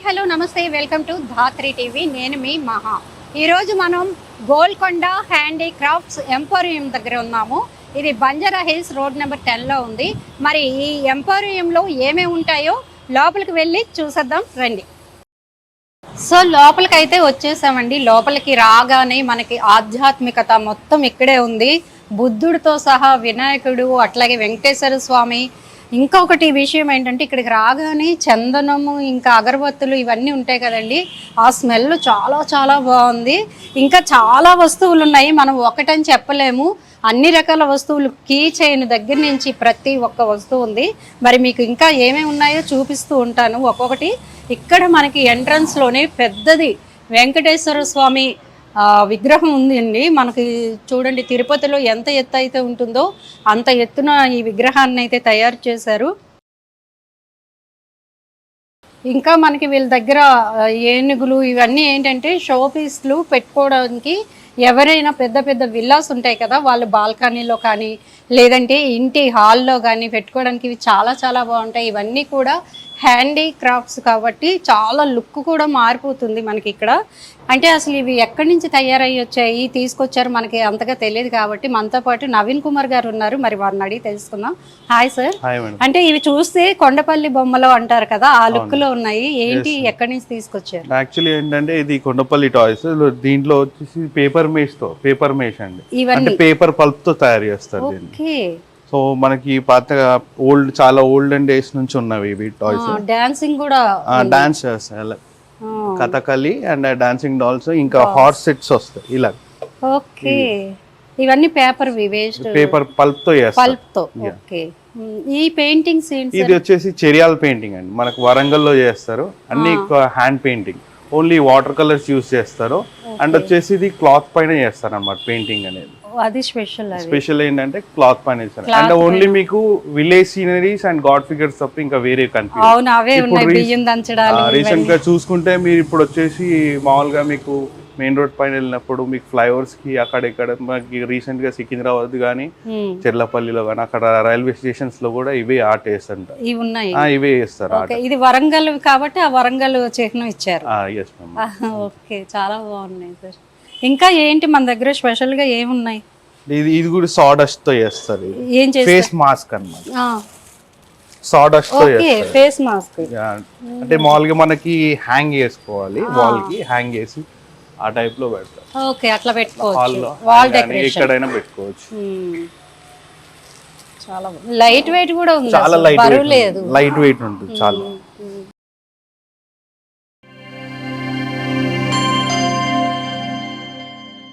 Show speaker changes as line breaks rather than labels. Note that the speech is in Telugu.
హలో నమస్తే వెల్కమ్ టు ధాత్రి టీవీ. నేను మీ మహా. ఈరోజు మనం గోల్కొండ హ్యాండీక్రాఫ్ట్స్ ఎంపోరియం దగ్గర ఉన్నాము. ఇది బంజారా హిల్స్ రోడ్ నెంబర్ 10లో ఉంది. మరి ఈ ఎంపోరియంలో ఏమేమి ఉంటాయో లోపలికి వెళ్ళి చూసేద్దాం రండి. సో లోపలికైతే వచ్చేసామండి. లోపలికి రాగానే మనకి ఆధ్యాత్మికత మొత్తం ఇక్కడే ఉంది. బుద్ధుడితో సహా వినాయకుడు, అట్లాగే వెంకటేశ్వర స్వామి. ఇంకొకటి విషయం ఏంటంటే ఇక్కడికి రాగానే చందనము ఇంకా అగరబత్తులు ఇవన్నీ ఉంటాయి కదండి. ఆ స్మెల్ చాలా చాలా బాగుంది. ఇంకా చాలా వస్తువులు ఉన్నాయి, మనం ఒకటని చెప్పలేము. అన్ని రకాల వస్తువులు, కీ చైన్ దగ్గర నుంచి ప్రతి ఒక్క వస్తువు ఉంది. మరి మీకు ఇంకా ఏమేమి ఉన్నాయో చూపిస్తూ ఉంటాను ఒక్కొక్కటి. ఇక్కడ మనకి ఎంట్రన్స్లోనే పెద్దది వెంకటేశ్వర స్వామి విగ్రహం ఉందండి. మనకి చూడండి, తిరుపతిలో ఎంత ఎత్తు అయితే ఉంటుందో అంత ఎత్తున ఈ విగ్రహాన్ని అయితే తయారు చేశారు. ఇంకా మనకి వీళ్ళ దగ్గర ఏనుగులు ఇవన్నీ ఏంటంటే షో పీస్లు పెట్టుకోవడానికి. ఎవరైనా పెద్ద పెద్ద విల్లాస్ ఉంటాయి కదా, వాళ్ళు బాల్కనీలో కానీ లేదంటే ఇంటి హాల్లో కానీ పెట్టుకోవడానికి ఇవి చాలా చాలా బాగుంటాయి. ఇవన్నీ కూడా హ్యాండీక్రాఫ్ట్స్ కాబట్టి చాలా లుక్ కూడా మారిపోతుంది మనకి ఇక్కడ. అంటే అసలు ఇవి ఎక్కడి నుంచి తయారయ్యి వచ్చాయి, తీసుకొచ్చారు మనకి అంతగా తెలియదు కాబట్టి మనతో పాటు నవీన్ కుమార్ గారు ఉన్నారు. మరి వారిని అడిగి తెలుసుకుందాం. Hi sir. అంటే ఇవి చూస్తే కొండపల్లి బొమ్మలో అంటారు కదా, ఆ లుక్ లో ఉన్నాయి. ఏంటి, ఎక్కడి నుంచి తీసుకొచ్చారు?
యాక్చువల్లీ ఏంటంటే ఇది కొండపల్లి టాయ్స్. దీంట్లో వచ్చేసి పేపర్ మేష్ అండి. అంటే పేపర్ పల్ప్ తో తయారు చేస్తారు. సో మనకి పాతగా చాలా ఓల్డెన్ డేస్ నుంచి ఉన్నవి ఇవి టాయ్స్.
డాన్సింగ్ కూడా,
డాన్స్ చేస్తారు, కథకళి అండ్ డాన్సింగ్ డాల్స్, ఇంకా హార్స్ సెట్స్ వస్తాయి ఇలా.
ఓకే, ఇవన్నీ పేపర్
పల్ప్ తో చేస్తారు.
ఓకే. ఈ పెయింటింగ్స్
ఇది వచ్చేసి చెరియాల్ పెయింటింగ్ అండి. మనకు వరంగల్లో చేస్తారు. అన్ని hand painting, only water colours use చేస్తారు. అండ్ వచ్చేసి ఇది క్లాత్ పైన చేస్తారు అన్నమాట పెయింటింగ్ అనేది.
అది స్పెషల్
ఏంటంటే క్లాత్ పైన చేస్తారు. అండ్ ఓన్లీ మీకు village sceneries and God figures తప్ప ఇంకా వేరే రీసెంట్ గా చూసుకుంటే మీరు ఇప్పుడు వచ్చేసి మామూలుగా మీకు మెయిన్ రోడ్ పైన వెళ్ళినప్పుడు మీకు ఫ్లైఓవర్స్ కి అక్కడ ఇక్కడ మనకి రీసెంట్ గా సికింద్రాబాద్ గానీ చెర్లపల్లిలో గానీ అక్కడ రైల్వే స్టేషన్స్ లో కూడా ఇవే ఆర్ట్ వేస్తారు. ఇవే వేస్తారు.
ఇది వరంగల్ కాబట్టి ఆ వరంగల్ చిహ్నం ఇచ్చారు. ఓకే, చాలా బాగున్నాయి సార్. ఇంకా ఏంటి మన దగ్గర స్పెషల్ గా ఏమున్నాయి?
ఇది కూడా సాడస్ట్ తో చేస్తారు. ఫేస్ మాస్క్ అన్నమాట. సాడస్ట్ తో చేస్తారు
ఫేస్ మాస్క్.
అంటే మామూలుగా మనకి హ్యాంగ్ చేసుకోవాలి, వాల్ కి హ్యాంగ్ చేసి ఆ టైప్ లో పెడతారు.
ఓకే, అట్లా పెట్టుకోవచ్చు. వాల్ డెకరేషన్
ఎక్కడైనా పెట్టుకోవచ్చు.
చాలా లైట్ వెయిట్ కూడా ఉంది.
చాలా లైట్ వెయిట్ ఉంటుంది. చాలా